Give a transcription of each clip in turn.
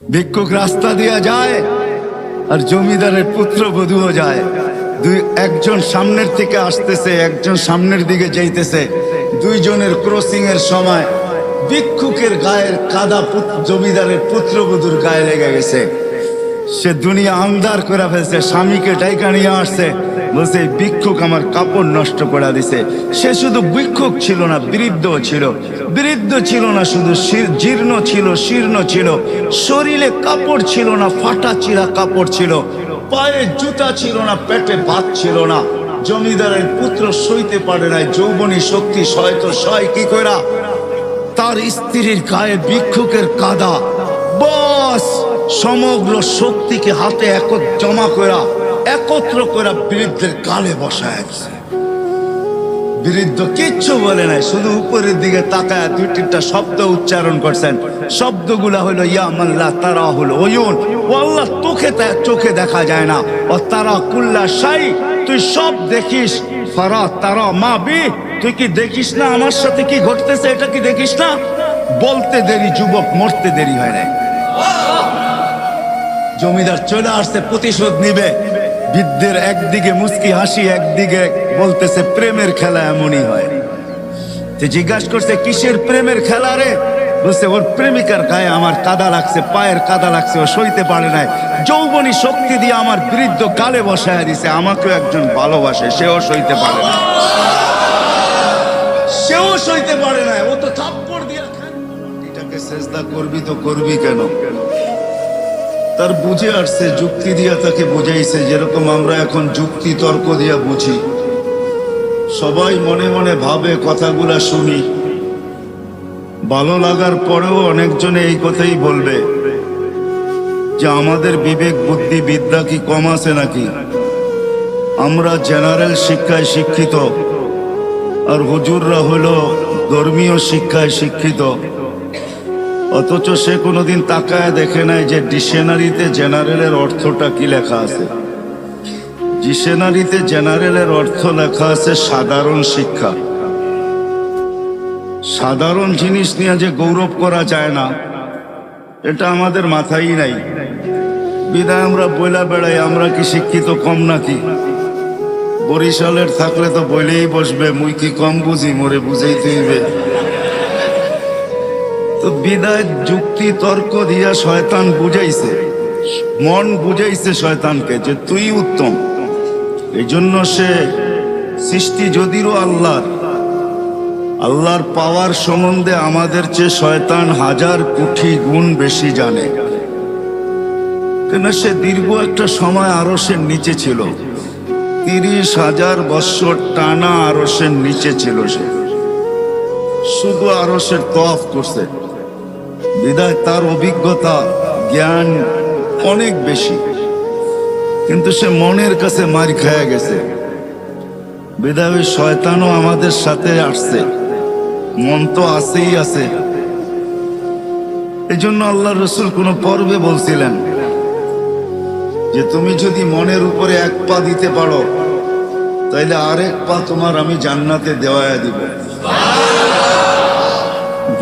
ভিক্ষুক রাস্তা দিয়া যায় আর জমিদারের পুত্রবধূও যায়। একজন সামনের থেকে আসতেছে, একজন সামনের দিকে যাইতেছে। দুইজনের ক্রসিং এর সময় ভিক্ষুকের গায়ের কাদা জমিদারের পুত্রবধূর গায়ে লেগে গেছে। সে দুনিয়া আন্ধার করে ফেলছে, স্বামীকে ডাইকা নিয়ে আসছে, বলছে ভিক্ষুক আমার কাপড় নষ্ট করে দিছে। সে শুধু ভিক্ষুক ছিল না, বৃদ্ধ ছিল। বৃদ্ধ ছিল না শুধু, জীর্ণ ছিল, শীর্ণ ছিল, শরীরে কাপড় ছিল না, ফাটা চিরা কাপড় ছিল, পায়ে জুতা ছিল না, পেটে ভাত ছিল না। জমিদারের পুত্র সইতে পারে নাই, যৌবনী শক্তি সয় কি কইরা তার স্ত্রীর গায়ে ভিক্ষুকের কাদা, বস সমগ্র শক্তিকে হাতে জমা করা একত্র করা বৃদ্ধের গালে বসায় দিছে। বৃদ্ধ কিচ্ছু বলে নাই, শুধু উপরের দিকে তাকায় দুই তিনটা শব্দ উচ্চারণ করছেন। শব্দগুলা হলো ইয়া মাল্লা তারা হলো ওয়ুন, ও আল্লাহ চোখে দেখা যায় না, ও তারা কুল্লা শাই, তুই সব দেখিস, ফারা তারা মা বি, তুই কি দেখিস না আমার সাথে কি ঘটতেছে, এটা কি দেখিস না? বলতে দেরি যুবক, মরতে দেরি হয় নাই। জমিদার চলে আসছে, প্রতিশোধ নিবে। বৃদ্ধের একদিকে মুস্কি হাসি, একদিকে বলতেছে প্রেমের খেলা এমনই হয়। জিজ্ঞাসা করছে কিসের প্রেমের খেলা রে? বলছে ওর প্রেমিকার গায়ে আমার কাদা লাগছে, পায়ের কাদা লাগছে, ও সইতে পারে নাই, যৌবনী শক্তি দিয়ে আমার বৃদ্ধ গালে বসায় দিছে। আমাকেও একজন ভালোবাসে, সেও সইতে পারে না, সেও সইতে পারে না, ও তো থাপ্পড় দিয়া খায়। এটাকে সেজদা করবি তো করবি কেন? তার বুঝে আসছে, যুক্তি দিয়া তাকে বুঝাইছে, যেরকম আমরা এখন যুক্তি তর্ক দিয়া বুঝি। সবাই মনে মনে ভাবে কথাগুলা শুনি, ভালো লাগার পরেও অনেকজনে এই কথাই বলবে যে আমাদের বিবেক বুদ্ধি বিদ্যা কি কম আছে নাকি? আমরা জেনারেল শিক্ষায় শিক্ষিত আর হুজুররা হলো ধর্মীয় শিক্ষায় শিক্ষিত, অথচ সে কোনোদিন তাকায় দেখে নাই যে ডিকশনারিতে জেনারেলের অর্থটা কি লেখা আছে। ডিকশনারিতে জেনারেলের অর্থ লেখা আছে সাধারণ শিক্ষা। সাধারণ জিনিস নিয়ে যে গৌরব করা যায় না, এটা আমাদের মাথায় নাই। বিদায় আমরা বইলা বেড়াই আমরা কি শিক্ষিত কম নাকি? বরিশালের থাকলে তো বইলেই বসবে মুই কি কম বুঝি, মোরে বুঝাইতে হইবে। তো বিদায় যুক্তি তর্ক দিয়া শয়তান বুঝাইছে, মন বুঝাইছে শয়তানকে যে তুই উত্তম। এই জন্য সে সৃষ্টি যদিও আল্লাহর পাওয়ার সম্বন্ধে আমাদের চেয়ে শয়তান হাজার কোটি গুণ বেশি জানে। কেন সে দীর্ঘ একটা সময় আরশের নিচে ছিল, 30,000 বৎসর টানা আরশের নিচে ছিল। সে শুধু আরশের তওয়াফ করছে, বিদায় তার অভিজ্ঞতা জ্ঞান অনেক বেশি, কিন্তু সে মনের কাছে মার খায়া গেছে। বিদায় ওই শয়তানও আমাদের সাথে আসছে, মন তো আছেই আছে। এই জন্য আল্লাহ রসুল কোন পর্বে বলছিলেন যে তুমি যদি মনের উপরে এক পা দিতে পারো, তাইলে আরেক পা তোমার আমি জান্নাতে দেওয়ায় দিব।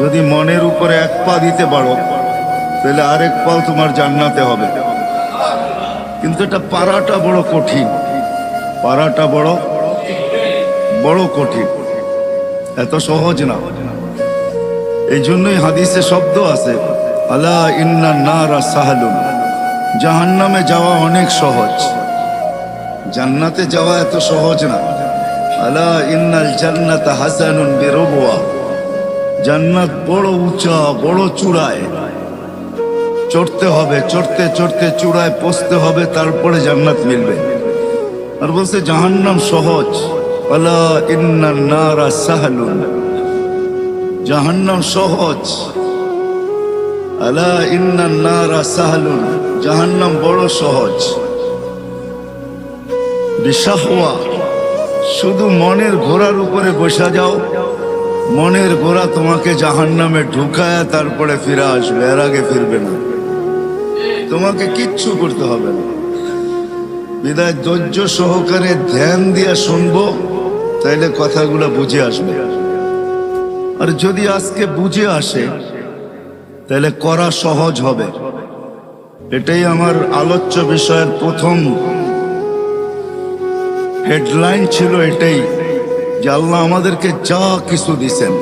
যদি মনের উপরে এক পা দিতে পারো, তাহলে আরেক পা তোমার জান্নাতে হবে। কিন্তু এটা পারাটা বড় কঠিন, পারাটা বড় কঠিন, এত সহজ না। এই জন্যই হাদিসে শব্দ আছে আলা ইন্না নারা সাহলুন, জাহান্নামে যাওয়া অনেক সহজ, জান্নাতে যাওয়া এত সহজ না। আলা ইন্নাল জান্নাতা হাসানুন বিরবওয়া, জান্নাত বড় উঁচা, বড় চূড়ায় চড়তে হবে, চড়তে চড়তে চূড়ায় পৌঁছতে হবে, তারপরে জান্নাত মিলবে। আর বলছে জাহান্নাম সহজ, আলা ইন্নান নারা সাহলুন, জাহান্নাম সহজ। আলা ইন্নান নারা সাহলুন, জাহান্নাম বড় সহজ। বিশাহওয়া, শুধু মনের ঘোড়ার উপরে বসা যাও, মনের ঘোড়া তোমাকে জাহান্নামে ঢুকায় তারপরে ফিরে আসবে, এর আগে ফিরবে না। তোমাকে কিচ্ছু করতে হবে না। বিদায় ধৈর্য সহকারে ধ্যান দিয়া শুনবো, তাইলে কথাগুলো বুঝে আসবে। আর যদি আজকে বুঝে আসে, তাহলে করা সহজ হবে। এটাই আমার আলোচ্য বিষয়ের প্রথম হেডলাইন ছিল, এটাই যে আল্লাহ আমাদেরকে যা কিছু দিছেন,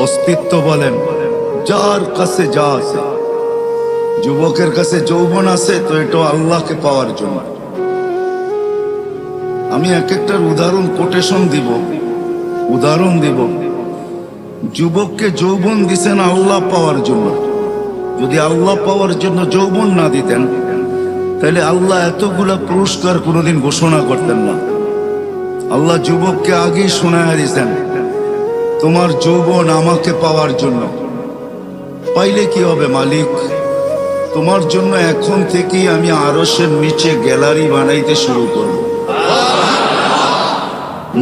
অস্তিত্ব বলেন, যার কাছে যা আছে, যুবকের কাছে যৌবন আছে তো এটা আল্লাহকে পাওয়ার জন্য। আমি এক একটার উদাহরণ দিব। যুবককে যৌবন দিছেন আল্লাহ পাওয়ার জন্য। যদি আল্লাহ পাওয়ার জন্য যৌবন না দিতেন তাহলে আল্লাহ এতগুলা পুরস্কার কোনোদিন ঘোষণা করতেন না। আল্লাহ যুবককে আগেই শোনায়া দিয়েছেন, তোমার যৌবন আমাকে পাওয়ার জন্য। পাইলে কি হবে মালিক? তোমার জন্য এখন থেকেই আমি আরশের নিচে গ্যালারি বানাইতে শুরু করব।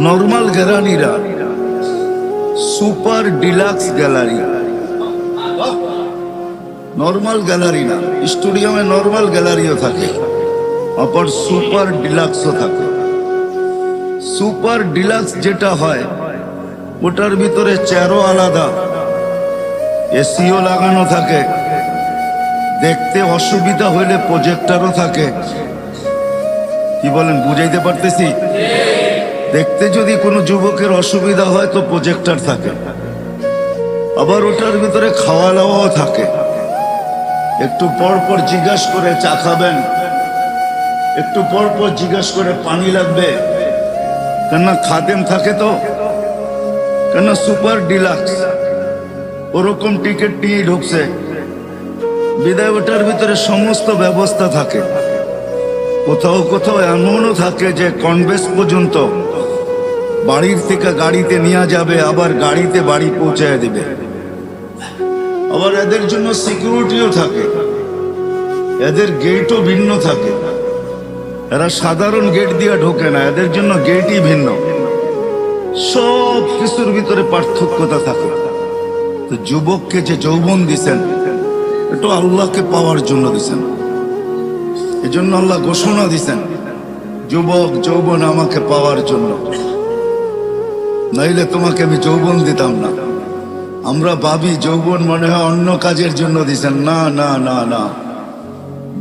নর্মাল গ্যালারিরা super deluxe gallery, normal gallery না, স্টুডিয়ামে নর্মাল গ্যালারিও থাকে, আবার সুপার ডিলাক্সও থাকে। সুপার ডিলাক্স যেটা হয় ওটার ভিতরে চেয়ারও আলাদা, এসিও লাগানো থাকে, দেখতে অসুবিধা হইলে প্রজেক্টরও থাকে। কি বলেন, বুঝাইতে পারতেছি? দেখতে যদি কোনো যুবকের অসুবিধা হয় তো প্রজেক্টর থাকে। আবার ওটার ভিতরে খাওয়া দাওয়াও থাকে। একটু পর পর জিজ্ঞাসা করে চা খাবেন, একটু পর পর জিজ্ঞাসা করে পানি লাগবে, কেননা খাদেম থাকে তো, কেননা সুপার ডিলাক্স ওরকম টিকিট নিয়ে ঢুকছে বিদায়। ওটার ভিতরে সমস্ত ব্যবস্থা থাকে। কোথাও কোথাও এমনও থাকে যে কনভেন্স পর্যন্ত বাড়ির থেকে গাড়িতে নিয়ে যাবে, আবার গাড়িতে বাড়ি পৌঁছায় দিবে। আবার এদের জন্য সিকিউরিটিও থাকে, এদের গেটও ভিন্ন থাকে। এরা সাধারণ গেট দিয়ে ঢোকে না, এদের জন্য গেটই ভিন্ন। সব কিছুর ভিতরে পার্থক্যতা থাকে। তো যুবককে যে যৌবন দিছেন এটা আল্লাহকে পাওয়ার জন্য দিছেন। এজন্য আল্লাহ ঘোষণা দিছেন, যুবক যৌবন আমাকে পাওয়ার জন্য, নাইলে তোমাকে আমি যৌবন দিতাম না। আমরা ভাবি যৌবন মনে হয় অন্য কাজের জন্য দিছেন। না না না না,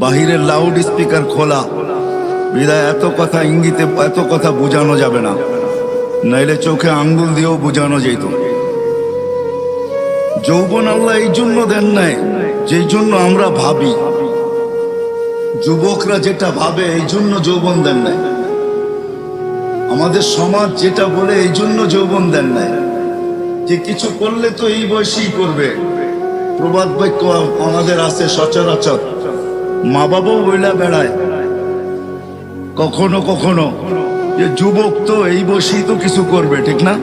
বাহিরের লাউড স্পিকার খোলা বিদায় এত কথা ইঙ্গিতে এত কথা বোঝানো যাবে না, নাইলে চোখে আঙ্গুল দিয়েও বোঝানো যেত। যৌবন আল্লাহ এই জন্য দেন নাই যেই জন্য আমরা ভাবি, যুবকরা যেটা ভাবে এই জন্য যৌবন দেন নাই, আমাদের সমাজ যেটা বলে এই জন্য যৌবন দেন নাই, যে কিছু করলে তো এই বয়সেই করবে। প্রবাদ বাক্য আমাদের আছে সচরাচর, মা বাবাও বইলা বেড়ায় কখনো কখনো যে যুবক তো এই বয়সেই তো কিছু করবে, ঠিক না?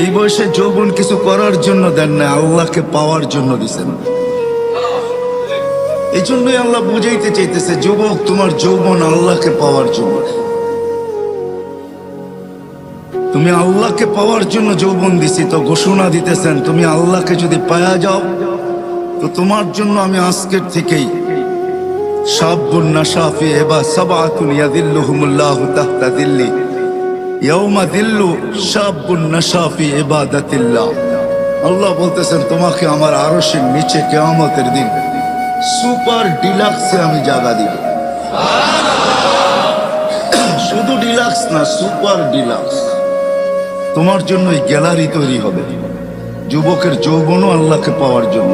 এই বয়সে যৌবন কিছু করার জন্য দেন না, আল্লাহকে পাওয়ার জন্য দিছেন। এই জন্যই আল্লাহ বুঝাইতে চাইতেছে, যুবক তোমার যৌবন আল্লাহকে পাওয়ার জন্য। তুমি আল্লাহকে পাওয়ার জন্য যৌবন দিছি, তো ঘোষণা দিতেছেন তুমি আল্লাহকে যদি পায়া যাও তো তোমার জন্য আমি আজকের থেকেই শাবুন নাশা ফি সাবআতুন ইয়াযিল্লুহুমুল্লাহু তাহতা যিল্লি ইয়াউমা যিল্লু শাবুন নাশা ফি ইবাদাতিল্লাহ। আল্লাহ বলতেছেন তোমাকে আমার আরশের নিচে কিয়ামতের দিন সুপার ডিলাক্সে আমি জায়গা দিব। শুধু ডিলাক্স না, সুপার ডিলাক্স। তোমার জন্য এই গ্যালারি তৈরি হবে। যুবকের যৌবনও আল্লাহকে পাওয়ার জন্য,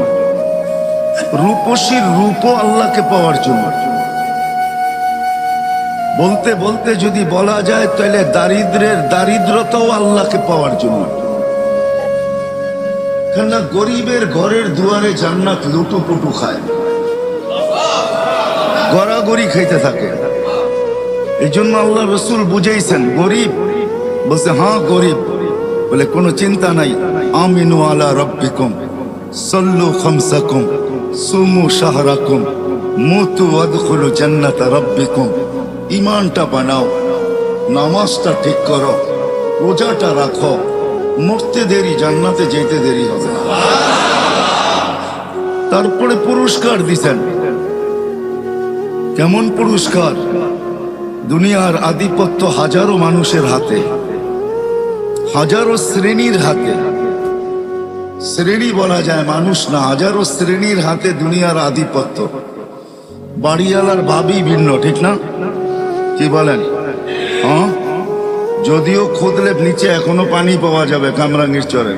রূপসীর রূপও আল্লাহকে পাওয়ার জন্য। বলতে বলতে যদি বলা যায় তাহলে দারিদ্রের দারিদ্রতাও আল্লাহকে পাওয়ার জন্য। কেননা গরিবের ঘরের দুয়ারে জান্নাত লুটুপুটু খায়, গড়াগড়ি খাইতে থাকে। এই জন্য আল্লাহ রসুল বুঝাইছেন, গরিব বলছে হ্যাঁ গরিব, বলে কোনো চিন্তা নাই, আমিনু আলা রব্বিকুম সল্লু খামসাকুম সুমু শাহরাকুম মুতু ওয়াদখুলু জান্নাতা রব্বিকুম। ঈমানটা বানাও, নামাজটা ঠিক করো, রোজাটা রাখো, মরতে দেরি, জান্নাতে যেতে দেরি হবে। তারপরে পুরস্কার দিছেন। কেমন পুরস্কার? দুনিয়ার আধিপত্য হাজারো মানুষের হাতে, হাজারো শ্রেণীর হাতে। শ্রেণী বলা যায়, মানুষ না, হাজারো শ্রেণীর হাতে দুনিয়ার আধিপত্য। বাড়িওয়ালার ভাবি ভিন্ন, ঠিক না? কি বলেন? হ্যাঁ, যদিও খুদলে নিচে এখনো পানি পাওয়া যাবে কামরাঙ্গীর চরে।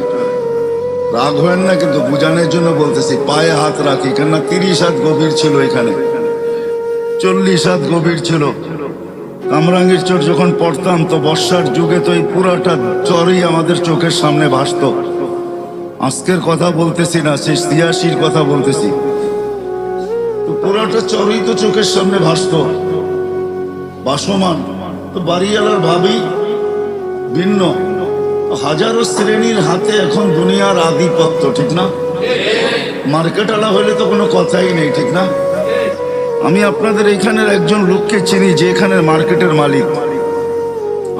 রাগ হবেন না, কিন্তু বুঝানোর জন্য বলতেছি, পায়ে হাত রাখি, কেননা 30 হাত গভীর ছিল, এখানে 40 হাত গভীর ছিল। কামরাঙ্গীর চর যখন পড়তাম তো বর্ষার যুগে তো এই পুরাটা চরই আমাদের চোখের সামনে ভাসত। আজকের কথা বলতেছি না, সেই 86-র কথা বলতেছি। তো পুরাটা চরই তো চোখের সামনে ভাসত, ভাসমান। তো বাড়িওয়ালার ভাবি ভিন্ন, হাজারো শ্রেণীর হাতে এখন দুনিয়ার আধিপত্য, ঠিক না? মার্কেটওয়ালা হলে তো কোনো কথাই নেই, ঠিক না? আমি আপনাদের এখানের একজন লোককে চিনি যে এখানের মার্কেটের মালিক।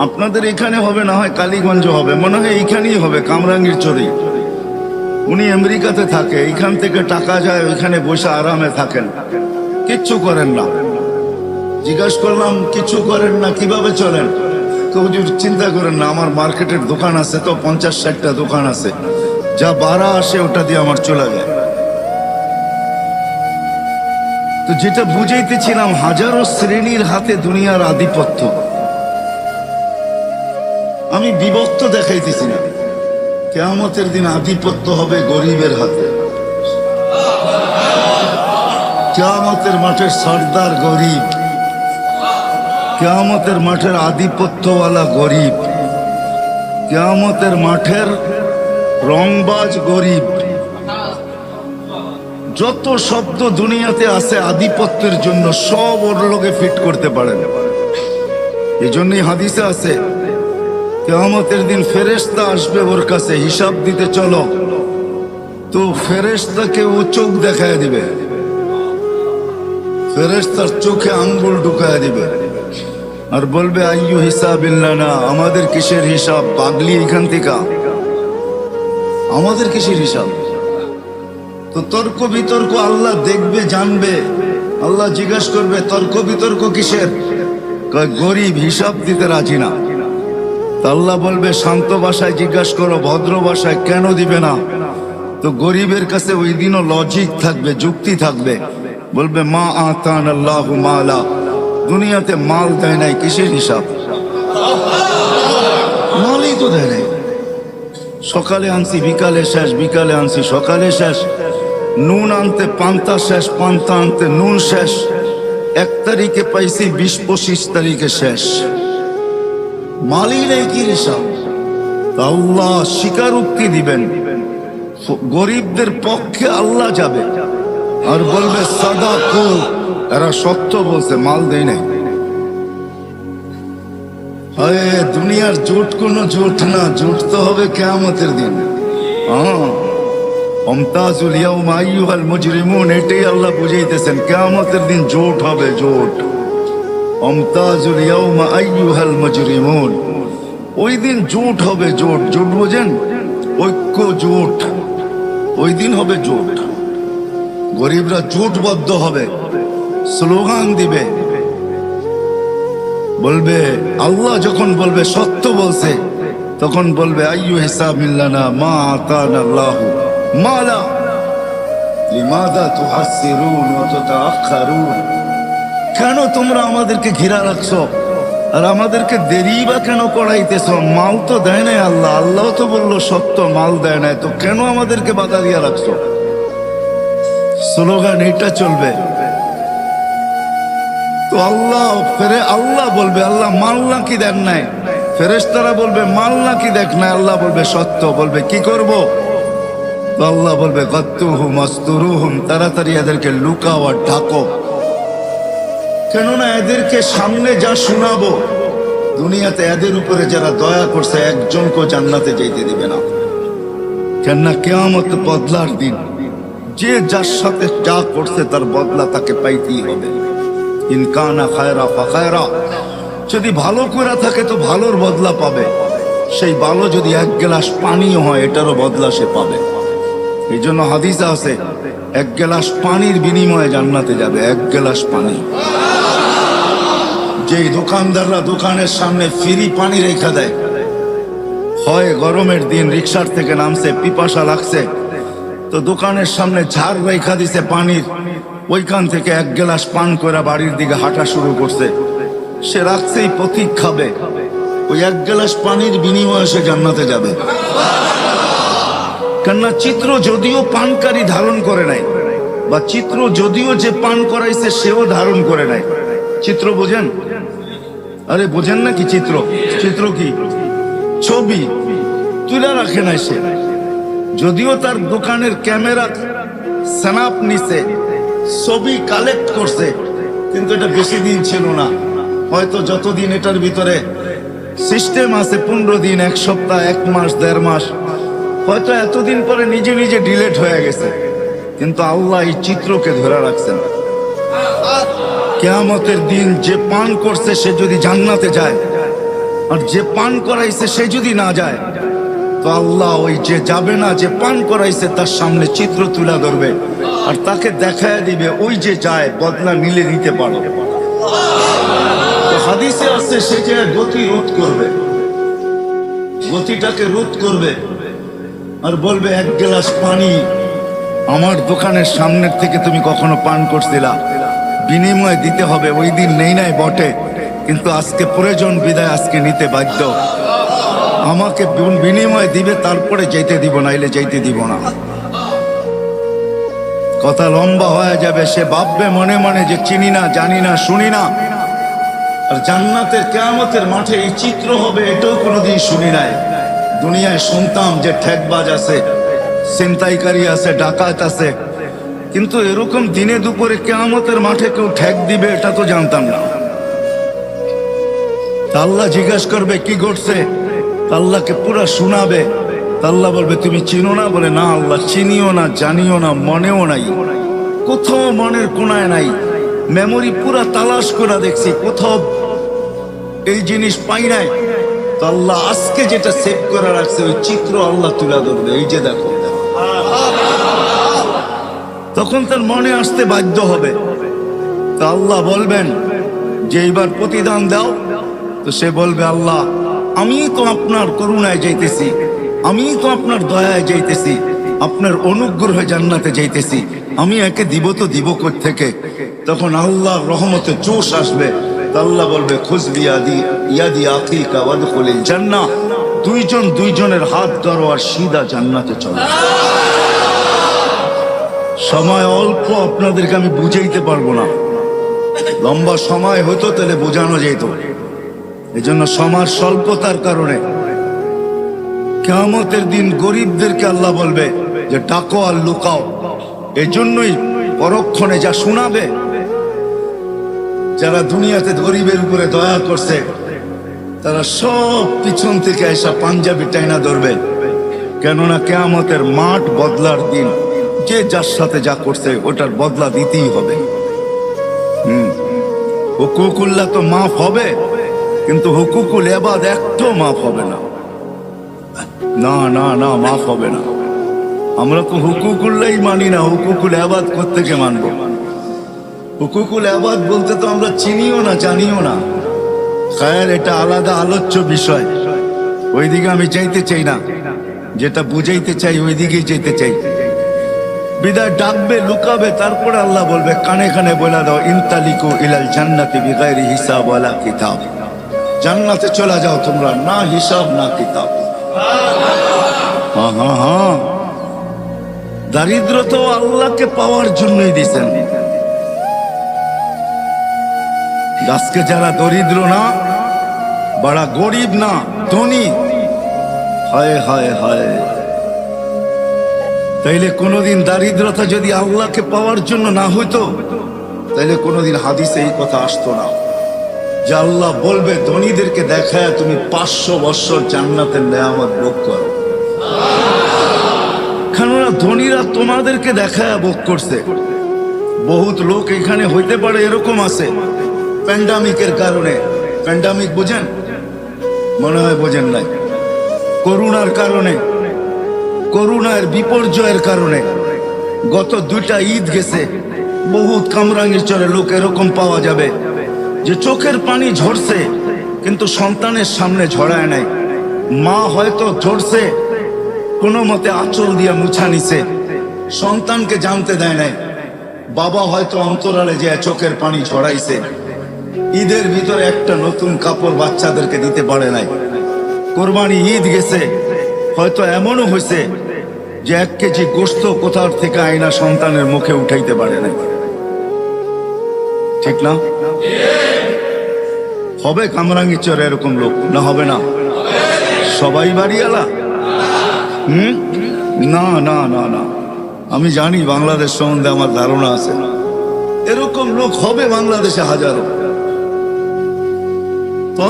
আপনাদের এখানে হবে না হয় কালীগঞ্জ হবে, মনে হয় এইখানেই হবে, কামরাঙ্গীর চরে। উনি আমেরিকাতে থাকে, এইখান থেকে টাকা যায়, ওইখানে বসে আরামে থাকেন, কিচ্ছু করেন না। জিজ্ঞাসা করলাম কিছু করেন না, কিভাবে চলেন? হুজুর চিন্তা করেন না, আমার মার্কেটের দোকান আছে তো, 50-60টা দোকান আছে, যা ভাড়া আসে ওটা দিয়ে আমার চলে যায়। তো যেটা বুঝাইতেছিলাম, হাজারো শ্রেণীর হাতে দুনিয়ার আধিপত্য। আমি বিভক্ত দেখাইতেছি না, কিয়ামতের দিন আধিপত্য হবে গরিবের হাতে। কিয়ামতের মাঠের সর্দার গরিব, কিয়ামতের মাঠের আধিপত্যওয়ালা গরিব, কিয়ামতের মাঠের রংবাজ গরিব। যত শব্দ দুনিয়াতে আছে আধিপত্যের জন্য, সব ওর লোকে ফিট করতে পারেন। এই জন্যই হাদিসে আছে, কিয়ামতের দিন ফেরেশতা আসবে ওর কাছে হিসাব দিতে, চলো। তো ফেরেশতাকে ও চোখ দেখায় দিবে, ফেরেশতার চোখে আঙ্গুল ঢুকায় দিবে, আর বলবে আইয়ু হিসাবিল্লানা, আমাদের কিসের হিসাব? পাগলি এখান থেকে, আমাদের কিসের হিসাব? তো তর্ক বিতর্ক আল্লাহ দেখবে, জানবে। আল্লাহ জিজ্ঞাসা করবে, তর্ক বিতর্ক কিসের? গরিব হিসাব দিতে রাজি না। তা আল্লাহ বলবে, শান্ত ভাষায় জিজ্ঞাসা করো, ভদ্র ভাষায়, কেন দিবে না? তো গরিবের কাছে ওই দিনও লজিক থাকবে, যুক্তি থাকবে। বলবে, মা আতান আল্লাহু মালা, দুনিয়াতে মাল দেয় নাই, কিসের হিসাব? মালই তো দেয় নাই। সকালে আনছি বিকালে শেষ, বিকালে আনছি সকালে শেষ। নুন আনতে পান্তা শেষ, পান্তা আনতে নুন শেষ। 1 তারিখে পাইছি, 20-25 তারিখে শেষ। মালই নেই, কি হিসাব? আল্লাহ স্বীকারোক্তি দিবেন, গরিবদের পক্ষে আল্লাহ যাবে আর বলবে, সাদাকু, এরা সত্য বলছে, মাল দেয় নাই। দুনিয়ার জোট কোনো জোট না, জোট তো হবে কিয়ামতের দিন। আমতাজুল ইয়াউমা আইয়ুহাল মুজরিমুন, এটাই আল্লাহ বুঝাইতেছেন, কিয়ামতের দিন জোট হবে, জোট। আমতাজুল ইয়াউমা আইয়ুহাল মুজরিমুন, ওই দিন জোট হবে, জোট। জোট বোঝেন? ঐক্য, জোট। ওই দিন হবে জোট, গরিবরা জোটবদ্ধ হবে, স্লোগান দিবে, বলবে, আল্লাহ যখন বলবে সত্য বলছে, তখন বলবে, আইয়ু হিসাবিল্লানা মা আতানা আল্লাহু মালা লিমাযা তুহাসসিরুন ওয়া তাতাআখারুন। কেন তোমরা আমাদেরকে ঘিরা রাখছো আর আমাদেরকে দেরি বা কেন করাইতেছ? মাল তো দেয় নাই আল্লাহ, আল্লাহ তো বললো সত্য, মাল দেয় নাই, তো কেন আমাদেরকে বাধা দিয়া রাখছো? স্লোগান এটা চলবে। তো আল্লাহ বলবে, আল্লাহ মাল নাকি দেন নাই? ফেরেশতারা বলবে, মাল নাকি দেখ নাই? আল্লাহ বলবে, সত্য। বলবে, কি করব? তো আল্লাহ বলবে, গাত্তুহুম আস্তুরুহুম, তাড়াতাড়ি এদেরকে লুকাও আর ঢাকো। কেননা এদেরকে সামনে যা শোনাবো, দুনিয়াতে এদের উপরে যারা দয়া করছে একজনকে জান্নাতে যেতে দিবে না। কেননা কিয়ামত বদলার দিন, যে যার সাথে যা করছে তার বদলা তাকে পাইতেই হবে। ইনকানা খায়রা ফাখায়রা, যদি ভালো করে থাকে তো ভালোর বদলা পাবে। সেই ভালো যদি 1 গ্লাস পানিও হয়, এটারও বদলা সে পাবে। এই জন্য হাদিসে আছে, 1 গ্লাস পানির বিনিময়ে জান্নাতে যাবে, 1 গ্লাস পানি। যেই দোকানদাররা দোকানের সামনে ফ্রি পানি রেখে দেয়, হয় গরমের দিন রিক্সার থেকে নামছে, পিপাসা লাগছে, তো দোকানের সামনে ঝাড় রেখা দিছে পানির, ওইখান থেকে এক গ্লাস পান করে বাড়ির দিকে হাঁটা শুরু করছে। সে রাখছেই পথিক খাবে, ওই এক গ্লাস পানির বিনিময়ে সে জান্নাতে যাবে। কেননা চিত্র যদিও পানকারী ধারণ করে নাই, বা চিত্র যদিও যে পান করাইছে সেও ধারণ করে নাই। চিত্র বোঝেন? আরে বোঝেন নাকি? চিত্র চিত্র কি? ছবি তুলে রাখে নাই সে, যদিও তার দোকানের ক্যামেরা স্ন্যাপ নিছে, ছবি কালেক্ট করছে, কিন্তু এটা বেশি দিন ছিল না। হয়তো যতদিন এটার ভিতরে সিস্টেম আছে, 15 দিন, 1 সপ্তাহ, 1 মাস, 1.5 মাস, হয়তো এতদিন পরে নিজে নিজে ডিলেট হয়ে গেছে। কিন্তু আল্লাহ এই চিত্রকে ধরে রাখছেন। কিয়ামতের দিন যে পান করছে সে যদি জান্নাতে যায়, আর যে পান করাইছে সে যদি না যায়, তো আল্লাহ ওই যে যাবে না, যে পান করাইছে তার সামনে চিত্র তুলে ধরবে, আর তাকে দেখায় দিবে ওই যে যায় বদলা নিলে নিতে পারো। তো হাদিসে আছে সে যে গতি রোধ করবে, গতিটাকে রোধ করবে, আর বলবে 1 গ্লাস পানি আমার দোকানের সামনের থেকে তুমি কখনো পান করছিলা, বিনিময় দিতে হবে। ওই দিন নেই নাই বটে, কিন্তু আজকে প্রয়োজন বিদায় আজকে নিতে বাধ্য। আমাকে বিনিময় দিবে, তারপরে যেতে দিব, নাইলে যেতে দিব না। কথা লম্বা হয়ে যাবে। সে ভাববে মনে মনে যে চিনি না, জানি না, শুনি না। আর জান্নাতের কিয়ামতের মাঠে এই চিত্র হবে এটাও কোনোদিন শুনি নাই। দুনিয়ায় শুনতাম যে ঠেকবাজ আছে, ছিনতাইকারী আছে, ডাকাত আছে, কিন্তু এরকম দিনে দুপুরে কিয়ামতের মাঠে কেউ ঠেক দিবে এটা তো জানতাম না। আল্লাহ জিজ্ঞাসা করবে কি ঘটছে, আল্লাহকে পুরা শোনাবে। আল্লাহ বলবে তুমি চিনো না? বলে না আল্লাহ, চিনিও না, জানিও না, মনেও নাই, কোথাও মনের কোনায় নাই। মেমোরি পুরা তালাশ করে দেখছি, কোথাও এই জিনিস পাই নাই। তো আল্লাহ আজকে যেটা সেভ করে রাখছে ওই চিত্র আল্লাহ তুলে ধরবে, এই যে দেখো। তখন তার মনে আসতে বাধ্য হবে। তো আল্লাহ বলবেন যে এইবার প্রতিদান দাও। তো সে বলবে আল্লাহ আমি তো আপনার করুণায় যাইতেছি, আমি তো আপনার দয়ায় যাইতেছি, আপনার অনুগ্রহে জান্নাতে যাইতেছি, আমি একে দিব তো দিব কোথ থেকে? তখন আল্লাহর রহমতে জোশ আসবে। আল্লাহ বলবে খুজবি ইয়াদি আখিকা ওয়াদখুলিল জান্নাহ, দুইজন দুইজনের হাত ধরো আর সিধা জান্নাতে চলো। সময় অল্প, আপনাদেরকে আমি বুঝাইতে পারবো না। লম্বা সময় হতো তাহলে বোঝানো যেত। এই জন্য সময়ের স্বল্পতার কারণে কিয়ামতের দিন গরিবদেরকে আল্লাহ বলবে যে ডাকো আর লুকাও। এই জন্যই পরক্ষণে যা শোনাবে, যারা দুনিয়াতে গরিবের উপরে দয়া করছে তারা সব পিছন থেকে এসা পাঞ্জাবি টাইনা ধরবে। কেননা কিয়ামতের মাঠ বদলার দিন, যে যার সাথে যা করছে ওটার বদলা দিতেই হবে। হুকুকুল্লাহ তো মাফ হবে, কিন্তু হুকুকুল ইবাদ একটাও মাফ হবে না। না না না, মাফ হবে না। আমরা তো হুকুকুল্লাহই মানি না, হুকুকুল ইবাদ কোত্থেকে মানবো? হুকুকুল ইবাদ বলতে তো আমরা চিনিও না, জানিও না। খায়ের এটা আলাদা আলোচ্য বিষয়, ওইদিকে আমি চাইতে চাই না। যেটা বুঝাইতে চাই ওই দিকেই যেতে চাই। বিদায় ডাকবে, লুকাবে, তারপরে আল্লাহ বলবে কানে কানে বলে দাও ইনতালিকু ইলাল জান্নাতি বিগাইরি হিসাব ওয়ালা কিতাব, জান্নাতে চলে যাও তোমরা, না হিসাব না কিতাব। হ্যাঁ হ্যাঁ হ্যাঁ, দারিদ্র তো আল্লাহকে পাওয়ার জন্যই দিয়েছেন। আজকে যারা দরিদ্র না, বড় গরিব না, ধনী, হায় হায় হায়, তাইলে কোনোদিন দারিদ্রতা যদি আল্লাহকে পাওয়ার জন্য না হইতো, তাইলে কোনোদিন হাদিসে এই কথা আসতো না যে আল্লাহ বলবে ধনীদেরকে দেখায় তুমি 500 বছর জান্নাতের নেয়ামত ভোগ করো। কেননা ধনীরা তোমাদেরকে দেখায় ভোগ করছে। বহুত লোক এখানে হইতে পারে এরকম আছে প্যান্ডামিকের কারণে। প্যান্ডামিক বুঝেন? মনে হয় বোঝেন নাই। করোনার কারণে, করোনার বিপর্যয়ের কারণে গত 2টা ঈদ গেছে, বহুত কামরাঙ্গীরচরে লোক এরকম পাওয়া যাবে যে চোখের পানি ঝরছে কিন্তু সন্তানের সামনে ঝরায় নাই। মা হয়তো ঝরছে, কোনো মতে আঁচল দিয়া মুছা নিছে, সন্তানকে জানতে দেয় নাই। বাবা হয়তো অন্তরালে যে চোখের পানি ঝরাইছে, ঈদের ভিতরে একটা নতুন কাপড় বাচ্চাদেরকে দিতে পারে নাই। কোরবানি ঈদ গেছে, হয়তো এমনও হয়েছে যে 1 কেজি গোশত কোথার থেকে আইনা সন্তানের মুখে উঠাইতে পারে নাই। ঠিক না? হবে কামরাঙ্গীরচর এরকম লোক? না হবে না? সবাই বাড়িওয়ালা? না না না না, আমি জানি বাংলাদেশ সম্বন্ধে আমার ধারণা আছে, এরকম লোক হবে বাংলাদেশে হাজারো।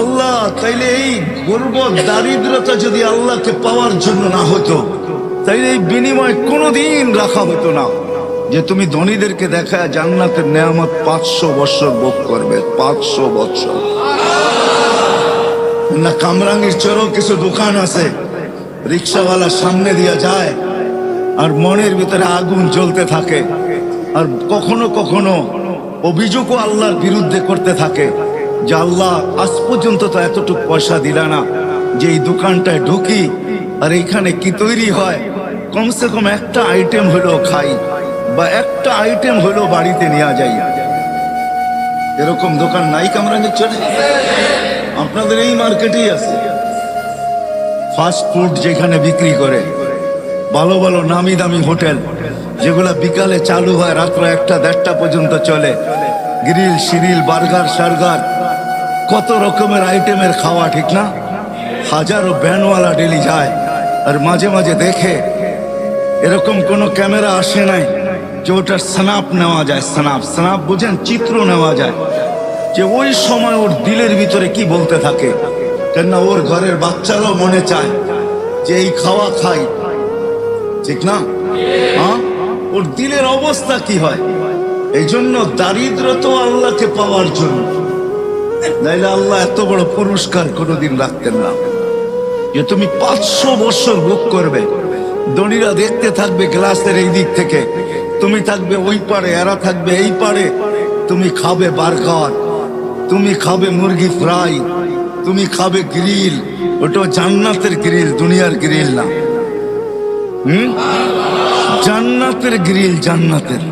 আল্লাহ তাইলে এই গর্ব দারিদ্রতা যদি আল্লাহকে পাওয়ার জন্য না হতো, তাইলে এই বিনিময় কোনোদিন রাখা হতো না যে তুমি ধনীদেরকে দেখায় জান্নাতের নেয়ামত 500 বছর ভোগ করবে। 500 বছর না। কামরাঙ্গীরচরেও কিছু দোকান আছে, রিক্সাওয়ালা সামনে দিয়ে যায় আর মনের ভিতরে আগুন জ্বলতে থাকে, আর কখনো কখনো অভিযোগও আল্লাহর বিরুদ্ধে করতে থাকে যে আল্লাহ আজ পর্যন্ত তো এতটুকু পয়সা দিলা না যে এই দোকানটায় ঢুকি আর এইখানে কি তৈরি হয়, কমসে কম একটা আইটেম হলো খাই বা একটা আইটেম হলো বাড়িতে নিয়ে যাই। এরকম দোকান নাই কামরাঙ্গীরচরে? আপনাদের এই মার্কেটেই আছে। ফাস্ট ফুড যেখানে বিক্রি করে, ভালো ভালো নামি দামি হোটেল যেগুলা বিকালে চালু হয় রাত্র 1টা-1:30 পর্যন্ত চলে, গ্রিল শিরিল বার্গার সার্গার, কত রকমের আইটেমের খাওয়া, ঠিক না? হাজারো ব্যানওয়ালা ডেলি যায়, আর মাঝে মাঝে দেখে এরকম কোনো ক্যামেরা আসে নাই যে ওটার স্ন্যাপ নেওয়া যায়। স্ন্যাপ বুঝেন? চিত্র নেওয়া যায় যে ওই সময় ওর দিলের ভিতরে কি বলতে থাকে, কেননা ওর ঘরের বাচ্চারাও মনে চায় যে এই খাওয়া খাই, ঠিক না? হ্যাঁ, ওর দিলের অবস্থা কি হয়। এই জন্য দারিদ্র তো আল্লাহকে পাওয়ার জন্য, নাইলে আল্লাহ এত বড় পুরস্কার কোনোদিন রাখতেন না যে তুমি 500 বছর ভোগ করবে। ধনীরা দেখতে থাকবে গ্লাসের এই দিক থেকে, তুমি থাকবে ওই পারে, এরা থাকবে এই পারে। তুমি খাবে বার্গার, তুমি খাবে মুরগি ফ্রাই, তুমি খাবে গ্রিল। ওটা জান্নাতের গ্রিল, দুনিয়ার গ্রিল না। জান্নাতের গ্রিল, জান্নাতের।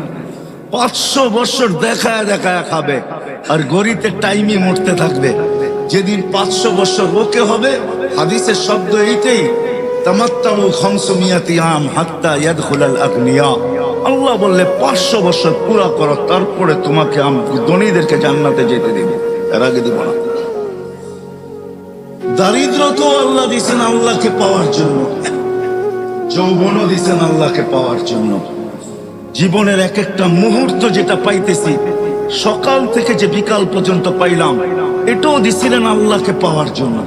500 বছর দেখায় দেখায় খাবে, আর গড়িতে টাইমই মরতে থাকবে। যেদিন 500 বছর ওকে হবে, হাদিসের শব্দ এইটাই, তামাত্তাউ 500 আম হাত্তা ইয়াদখুলাল আগনিয়া। আল্লাহ বললে 500 বছর পুরা করো, তারপরে তোমাকে ধনীদেরকে জান্নাতে যেতে দিবে, এর আগে দিব না। দারিদ্র তো আল্লাহ দিয়েছেন আল্লাহকে পাওয়ার জন্য, যৌবনও দিয়েছেন আল্লাহকে পাওয়ার জন্য। জীবনের এক একটা মুহূর্ত যেটা পাইতেছি, সকাল থেকে যে বিকাল পর্যন্ত পাইলাম, এটাও দিছিলেন আল্লাহকে পাওয়ার জন্য।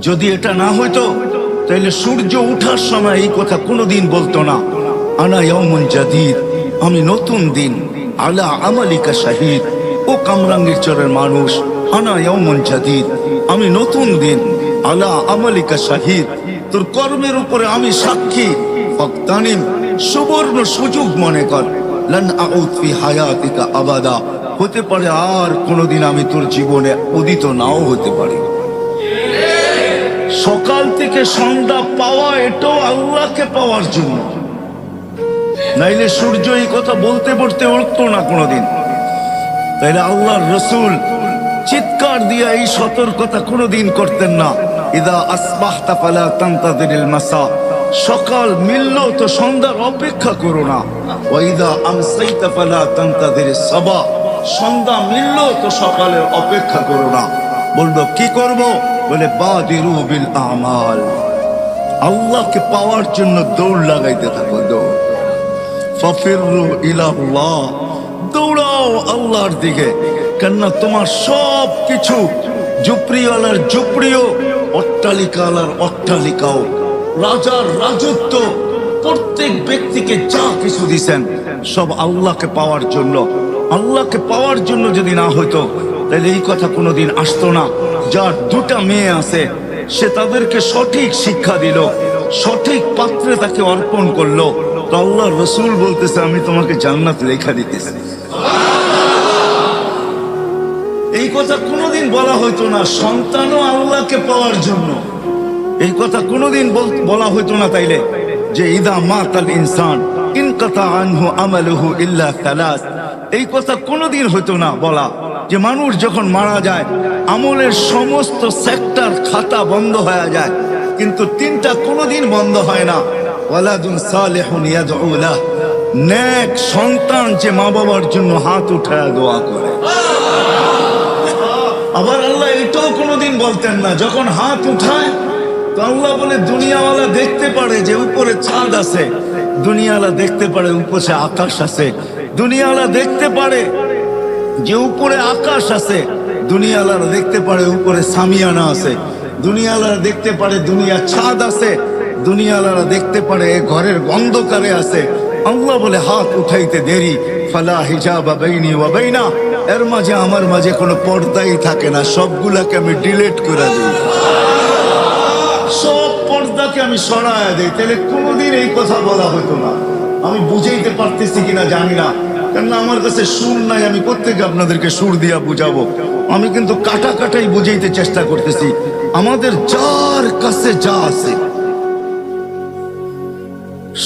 যদি এটা না হইতো তাহলে সূর্য উঠার সময় এই কথা কোনোদিন বলতো না, আনা ইয়াউমুন জাদীদ, আমি নতুন দিন, আলা আমালিকা শাহীদ। ও কামরাঙ্গীরচরের মানুষ, আনা ইয়াউমুন জাদীদ, আমি নতুন দিন, আলা আমালিকা শাহীদ, তোর কর্মের উপরে আমি সাক্ষী। ফাগতানিম, সুবর্ণ সুযোগ মনে কর। লান আউদ ফি হায়াতিকা আবাদা, হতে পারে আর কোনোদিন আমি তোর জীবনে উদিত নাও হতে পারি। সকাল থেকে সন্ধ্যা পাওয়া, এটাও আল্লাহকে পাওয়ার জন্য, নাইলে সূর্য এই কথা বলতে বলতে উঠতো না কোনোদিন। তাইলে আল্লাহর রসুল চিৎকার দিয়ে এই সতর্কতা কোনোদিন করতেন না, ইদা আসবাহতা ফালা তানতাযিরিল মাসা, সকাল মিলল তো সন্ধ্যার অপেক্ষা করো না। ওয়াইদা আমসাইতা ফালা তানতাযিরিস সাবা, সন্ধ্যা মিলল তো সকালের অপেক্ষা করো না। বলবো কি করব? বলে বাদিরু বিল আমাল, আল্লাহকে পাওয়ার জন্য দৌড় লাগাইতে থাকো, দৌড়। ফাফিরু ইলাল্লাহ, দৌড়াও আল্লাহর দিকে। কেননা তোমার সব কিছু, ঝুপড়িওয়ালার ঝুপড়িও, অট্টালিকাওয়ালার অট্টালিকাও, রাজার রাজত্ব, প্রত্যেক ব্যক্তিকে যা কিছু দিছেন সব আল্লাহকে পাওয়ার জন্য। আল্লাহকে পাওয়ার জন্য যদি না হইতো তাহলে এই কথা কোনোদিন আসতো না। যার 2টা মেয়ে আছে, সে তাদেরকে সঠিক শিক্ষা দিল, সঠিক পাত্রে তাকে অর্পণ করলো, তো আল্লাহ রসুল বলতেছে আমি তোমাকে জান্নাত লেখা দিতেছি। এই কথা কোনোদিন বলা হইতো না সন্তানও আল্লাহকে পাওয়ার জন্য। এই কথা কোনোদিন বলা হইতো না তাইলে যে ইদা মাতাল ইনসান ইনকাতা আনহু আমালুহু ইল্লা সালাস। এই কথা কোনোদিন হতো না বলা যে মানুষ যখন মারা যায় আমলের সমস্ত সেক্টর খাতা বন্ধ হয়ে যায়, কিন্তু তিনটা কোনোদিন বন্ধ হয় না। ওয়ালাদুন সালিহুন ইয়াদউ লাহ, নেক সন্তান যে মা বাবার জন্য হাত উঠায় দোয়া করে। আবার আল্লাহ এটাও কোনোদিন বলতেন না যখন হাত উঠায় তো আল্লাহ বলে দুনিয়াওয়ালা দেখতে পারে যে উপরে চাঁদ আছে, দুনিয়াওয়ালা দেখতে পারে উপরে আকাশ আছে, দুনিয়াওয়ালা দেখতে পারে যে উপরে আকাশ আছে, দুনিয়াওয়ালা দেখতে পারে উপরে সামিয়ানা আছে, দুনিয়াওয়ালা দেখতে পারে দুনিয়া ছাদ আছে, দুনিয়াওয়ালা দেখতে পারে ঘরের অন্ধকারে আছে। আল্লাহ বলে হাত উঠাইতে দেরি, ফালা হিজাবা বাইনি ওয়া বাইনা, এর মাঝে আমার মাঝে কোনো পর্দাই থাকে না, সবগুলাকে আমি ডিলিট করে দিই, সব পর্দাকে আমি সরায় দিই। তাহলে কোনোদিন এই কথা বলা হতো না। আমি বুঝাইতে পারতেছি কিনা জানি না, কেননা আমার কাছে সুর নাই। আমি প্রত্যেকে আপনাদেরকে সুর দিয়া বুঝাবো, আমি কিন্তু কাটা কাটাই বুঝাইতে চেষ্টা করতেছি। আমাদের যার কাছে যা আছে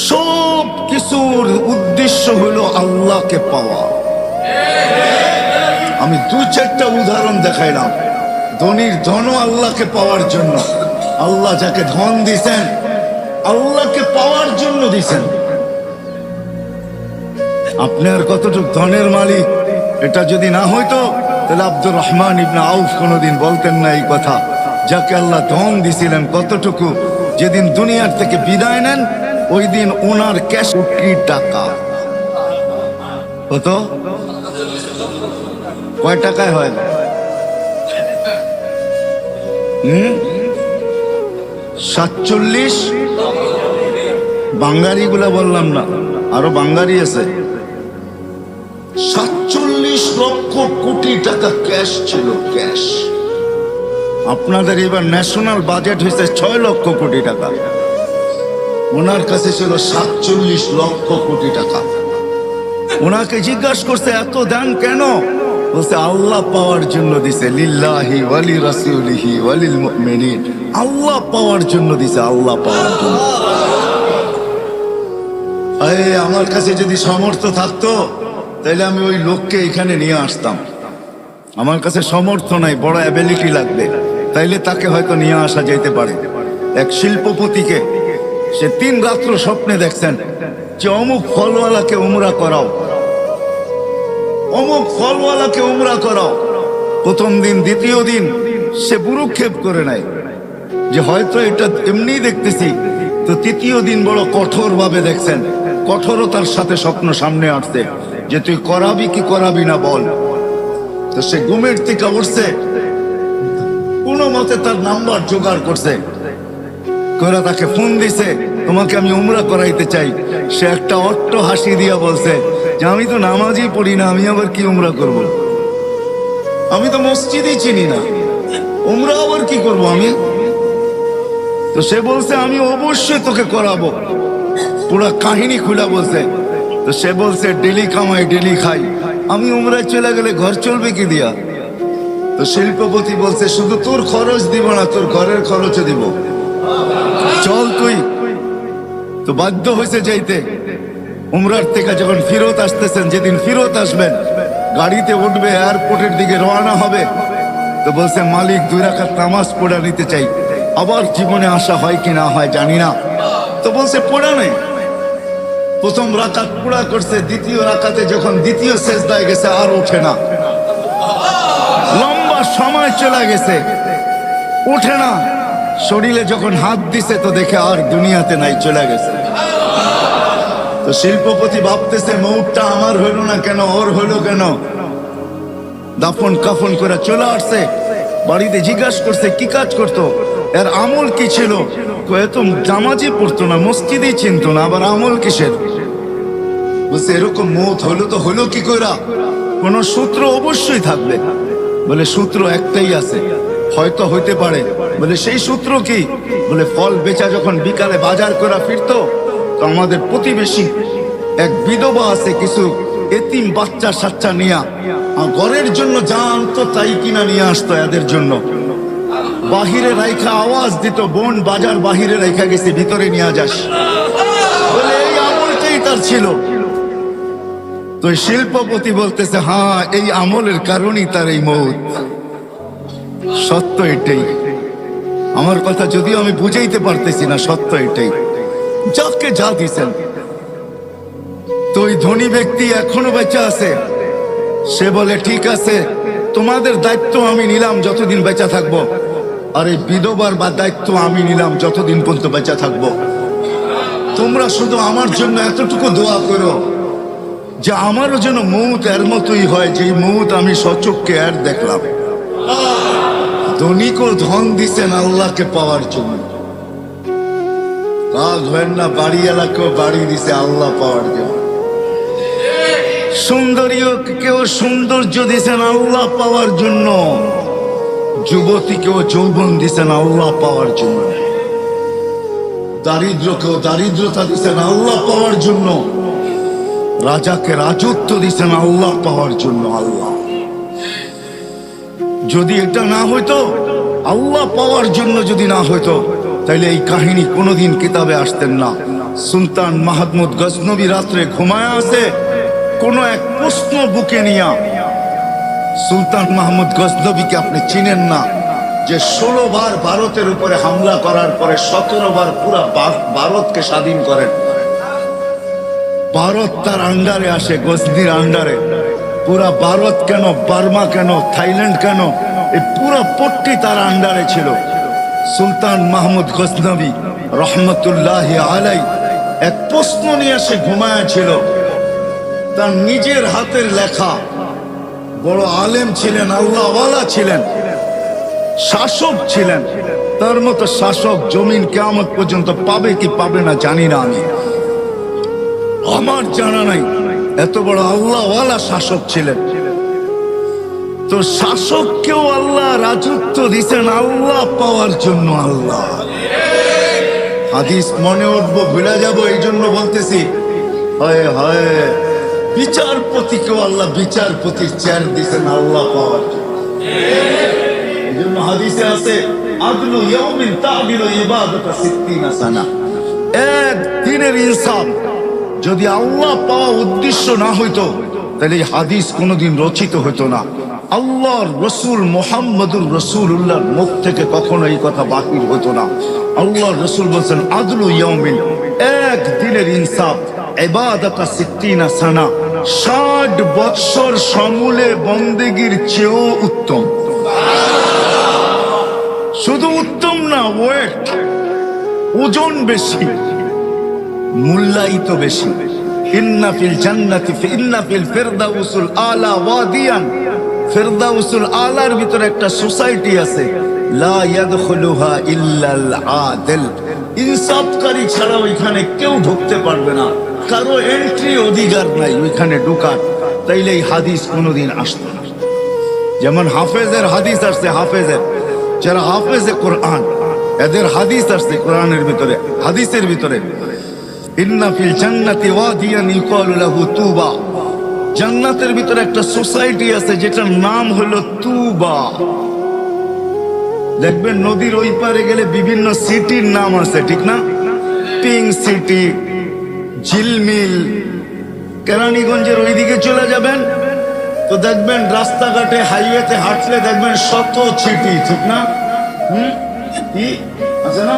সব কিছুর উদ্দেশ্য হলো আল্লাহকে পাওয়া। আমি দু চারটা উদাহরণ দেখাইলাম। ধনীর ধনও আল্লাহকে পাওয়ার জন্য, আল্লাহ যাকে ধন দিছেন আল্লাহকে পাওয়ার জন্য দিছেন। আপনি আর কতটুকু ধনের মালিক এটা যদি না হইতো তাহলে আব্দুর রহমান ইবনে আউফ কোনোদিন বলতেন না এই কথা। যাকে আল্লাহ ধন দিছিলেন কতটুকু, যেদিন দুনিয়ার থেকে বিদায় নেন ওই দিন ওনার ক্যাশ কোটি টাকা। কত? কয় টাকায় হয়? 47। বাঙ্গারি গুলা বললাম না, আরো বাঙ্গারি আছে। 47 লক্ষ কোটি টাকা ক্যাশ ছিল, ক্যাশ। আপনাদের এবার ন্যাশনাল বাজেট হয়েছে 6 লক্ষ কোটি টাকা, ওনার কাছে ছিল 47 লক্ষ কোটি টাকা। ওনাকে জিজ্ঞাসা করছে এত দান কেন? বলছে আল্লাহ পাওয়ার জন্য দিছে, লিল্লাহি ওয়ালি রাসূলিহি ওয়ালিল মুমিনিন। আল্লাহ পাওয়ার জন্য দিছে, আল্লাহ পাওয়ার জন্য। আমার কাছে যদি সামর্থ্য থাকতো তাহলে আমি ওই লোককে এখানে নিয়ে আসতাম। আমার কাছে সামর্থ্য নাই, বড় অ্যাবিলিটি লাগবে, তাইলে তাকে হয়তো নিয়ে আসা যেতে পারে। এক শিল্পপতিকে সে 3 রাত্র স্বপ্নে দেখছেন যে অমুক ফলওয়ালাকে উমরা করাও, অমুক ফলওয়ালাকে উমরা করাও। প্রথম দিন দ্বিতীয় দিন সে বুরুক্ষেপ করে নাই যে হয়তো এটা এমনি দেখতেছি। তো তৃতীয় দিন বড় কঠোর ভাবে দেখছেন, কঠোরতার সাথে স্বপ্ন সামনে আসছে যে তুই করাবি কি করাবি না বল। তো সে ঘুমের থেকে উঠছে, কোনো মতে তার নাম্বার জোগাড় করছে, করে তাকে ফোন দিছে, তোমাকে আমি উমরা করাইতে চাই। সে একটা অট্ট হাসি দিয়া বলছে যে আমি তো নামাজই পড়ি না, আমি আবার কি উমরা করব? আমি তো মসজিদই চিনি না, উমরা আবার কি করব আমি? তো সে বলছে আমি অবশ্যই তোকে করাবো। পুরা কাহিনী খুলা বলছে। তো সে বলছে ডেলি কামাই ডেলি খাই, আমি উমরায় চলে গেলে ঘর চলবে কি দিয়া? তো শিল্পপতি বলছে শুধু তোর খরচ দিব না, তোর ঘরের খরচও দিব, চল তুই। তো বাধ্য হয়েছে যাইতে। উমরার থেকে যখন ফিরত আসতেছেন, যেদিন ফিরত আসবেন গাড়িতে উঠবে, এয়ারপোর্টের দিকে রওনা হবে, তো বলছে মালিক 2 রাকাত নামাজ পড়া নিতে চাই। আবার জীবনে আসা হয় কি না হয় জানি না। তো বলছে পড়া নেই। প্রথম রাকাত পুরা করছে, দ্বিতীয় রাকাতে যখন দ্বিতীয় সেজদায় গেছে আর ওঠে না, লম্বা সময় চলে গেছে, ওঠে না। শরীরে যখন হাত দিছে তো দেখে আর দুনিয়াতে নাই, চলে গেছে। তো শিল্পপতি ভাবতেছে মৌতটা আমার হইল না কেন, ওর হইল কেন? দাফন কাফন করে চলে আসছে। বাড়িতে জিজ্ঞাসা করছে কি কাজ করতো, এর আমল কি ছিল? এত জামাজি পড়তো না, মসজিদই চিনতো না, আবার আমল কিসের? বলছে এরকম মৌত হলো তো হলো কি কইরা? কোন সূত্র অবশ্যই থাকবে। বলে সূত্র একটাই আছে, হয়তো হইতে পারে। বলে সেই সূত্র কি? বলে ফল বেচা যখন বিকালে বাজার করা ফিরতো, তো আমাদের প্রতিবেশী এক বিধবা আছে, কিছু এতিম বাচ্চা সাচ্চা নিয়া ঘরের জন্য যা আনতো তাই কিনা নিয়ে আসতো এদের জন্য। বাহিরে রাইখা আওয়াজ দিত, বোন বাজার বাহিরে রাইখা গেছে, ভিতরে নিয়ে যাস। বলে এই আমলটাই তার ছিল। তো শিল্পপতি বলতেছে, হ্যাঁ, এই আমলের কারণেই তার এই মৌত। সত্য এটাই। আমার কথা যদিও আমি বুঝাইতে পারতেছি না, সত্য এটাই। যাকে যা দিছেন। তো ওই ধনী ব্যক্তি এখনো বেঁচে আছে। সে বলে, ঠিক আছে, তোমাদের দায়িত্ব আমি নিলাম যতদিন বেঁচে থাকবো, আর এই বিধবার বা দায়িত্ব আমি নিলাম যতদিন পর্যন্ত বেঁচে থাকবো। তোমরা শুধু আমার জন্য এতটুকু দোয়া করো যে আমারও যেন মৌত এর মতোই হয়, যে মৌত আমি সচক্ষে এর দেখলাম। ধনীকেও ধন দিছেন আল্লাহকে পাওয়ার জন্য। রাগ হয় না, বাড়ি এলাকাও বাড়ি দিছে আল্লাহ পাওয়ার জন্য। সুন্দরীও কেউ সৌন্দর্য দিছেন আল্লাহ পাওয়ার জন্য। যুবতীকেও যৌবন দিছেন আল্লাহ পাওয়ার জন্য। দারিদ্রকেও দারিদ্রতা দিছেন আল্লাহ পাওয়ার জন্য। রাজাকে রাজত্ব দিছেন আল্লাহ পাওয়ার জন্য। আল্লাহ যদি এটা না হইতো, আল্লাহ পাওয়ার জন্য যদি না হইতো, তাইলে এই কাহিনী কোনোদিন কিতাবে আসতেন না। সুলতান মাহমুদ গজনবী রাত্রে ঘুমায় আছে, কোন এক প্রশ্ন বুকে নিয়া। সুলতান মাহমুদ গজনবীকে আপনি চিনেন না, যে 16 বার ভারতের উপরে হামলা করার পরে 17 বার পুরা ভারতকে স্বাধীন করেন। ভারত তার আন্ডারে আসে, গজনির আন্ডারে। পুরা ভারত কেন, বার্মা কেন, থাইল্যান্ড কেন, এই পুরো পট্টি তার আন্ডারে ছিল। সুলতান মাহমুদ গজনবী রহমতুল্লাহি আলাই এক প্রশ্ন নিয়ে সে ঘুমায় ছিল। তার নিজের হাতের লেখা, বড় আলেম ছিলেন, আল্লাহওয়ালা ছিলেন, শাসক ছিলেন। তার মতো শাসক জমিন কিয়ামত পর্যন্ত পাবে কি পাবে না জানি না আমি, আমার জানা নাই। এত বড় আল্লাহওয়ালা শাসক ছিলেন। তো শাসককেও আল্লাহ রাজত্ব দিছেন আল্লাহ পাওয়ার জন্য। আল্লাহ হাদিস মনে উঠবো, ভুলে যাবো, এই জন্য বলতেছি। হয় হয় বিচারপতিকেও আল্লাহ বিচারপতির চেয়ার দিছেন আল্লাহ পাওয়ার জন্য। এই জন্য হাদিসে আছে, আদলু ইয়াউমিন তা'দিলু ইবাদাতা 60 সানা। এক দিনের ইনসাফ যদি আল্লাহ পাওয়া উদ্দেশ্য না হইতো, তাহলে এই হাদিস কোনোদিন রচিত হইতো না। আল্লাহর রসুল মুহাম্মদুর রাসূলুল্লাহর মুখ থেকে কখনো এই কথা বাহির হতো না। আল্লাহর রসুল বলছেন, আদলু ইয়াউমিন, এক দিনের ইনসাফ, ইবাদাতা 60 সানা, 60 বৎসর সমূলে বন্দেগীর চেয়েও উত্তম। শুধু উত্তম না, ওয়েট, ওজন বেশি, মূল্যায়িত বেশি। ইন্না ফিল জান্নাতি ইন্না ফিল ফিরদাউসুল আলা ওয়াদিয়ান, ফিরদাউসুল আলার ভিতরে একটা সোসাইটি আছে, লা ইয়াদখুলুহা ইল্লাল আদিল। ইনসাফকারী ছাড়া ওইখানে কেউ ঢুকতে পারবে না, কারো এন্ট্রি অধিকার নাই ওইখানে ঢোকার। তাইলে এই হাদিস কোনোদিন আসতো না। যেমন হাফেজের হাদিস আসছে, হাফেজের যারা হাফেজে কোরআন, এদের হাদিস আসছে কোরআনের ভিতরে, হাদিসের ভিতরে, ইন্না ফিল জান্নাতি ওয়াদিয়ান ইউকালু লাহু তুবা। জান্নাতের ভিতরে একটা সোসাইটি আছে যেটার নাম হলো তুবা। দেখবেন নদীর ওই পারে গেলে বিভিন্ন সিটির নাম আছে, ঠিক না? পিঙ্ক সিটি, ঝিলমিল। কেরানীগঞ্জের ওইদিকে চলে যাবেন তো দেখবেন রাস্তাঘাটে, হাইওয়েতে হাঁটলে দেখবেন শত সিটি, ঠিক না? কি আছে না?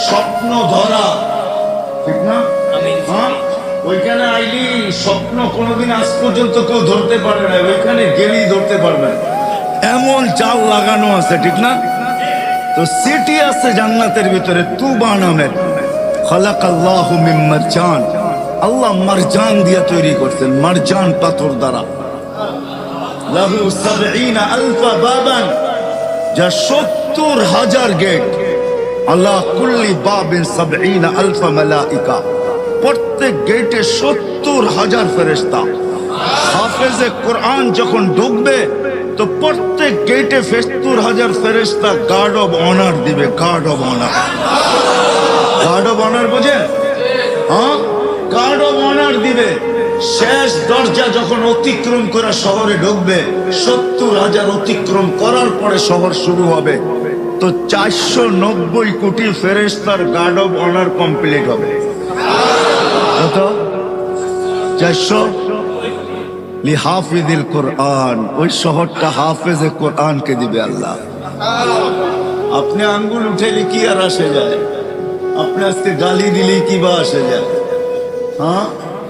স্বপ্ন ধরা, ঠিক না? হ্যাঁ, ওইখানে আইলি স্বপ্ন কোনোদিন আজ পর্যন্ত কেউ ধরতে পারে না, ওইখানে গেলেই ধরতে পারবেন, এমন জাল লাগানো আছে, ঠিক না? তো সিটি আছে জান্নাতের ভিতরে তুবা নামের। খালাকাল্লাহু মিন মারজান, আল্লাহ মারজান দিয়ে তৈরি করছেন, মারজান পাথর দ্বারা। লাহু ৭০,০০০ বাবান, যা ৭০,০০০ গেট। আল্লাহ কুল্লি বাবিন ৭০,০০০ মালাইকা, প্রত্যেক গেটে ৭০,০০০ ফেরেশতা। হাফেজে কোরআন যখন ঢুকবে তো প্রত্যেক গেটে ৭০,০০০ ফেরেশতা গার্ড অব অনার দিবে, guard of honour. Guard of honour বোঝেন? হ্যাঁ, গার্ড অব অনার দিবে। শেষ দরজা যখন অতিক্রম করে শহরে ঢুকবে, ৭০,০০০ অতিক্রম করার পরে শহর শুরু হবে, তো ৪৯০ কোটি ফেরেশতার গার্ড অব অনার কমপ্লিট হবে। কত? 400 লিহাফিজিল কোরআন, ওই শহরটা হাফেজে কোরআনকে দিবে আল্লাহ। আপনি আঙ্গুল উঠেলে কি আর আসে যায়? আপনি আজকে গালি দিলে কি বা আসে যায়? হ্যাঁ,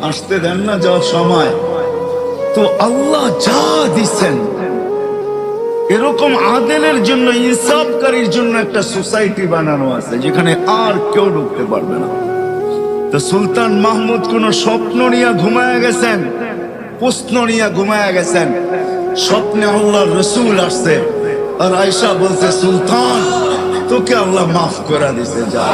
আসতে দেন না যাওয়ার সময়। তো আল্লাহ যা দিচ্ছেন, এরকম আদেলের জন্য, ইনসাফকারীর জন্য একটা সোসাইটি বানানো আছে যেখানে আর কেউ ঢুকতে পারবে না। তো সুলতান মাহমুদ কোন স্বপ্ন নিয়ে ঘুমায়া গেছেন, প্রশ্ন নিয়ে ঘুমায়া গেছেন। স্বপ্নে আল্লাহর রসুল আসছে, আর আয়েশা বলছে সুলতান তোকে আল্লাহ মাফ করে দিছে, যা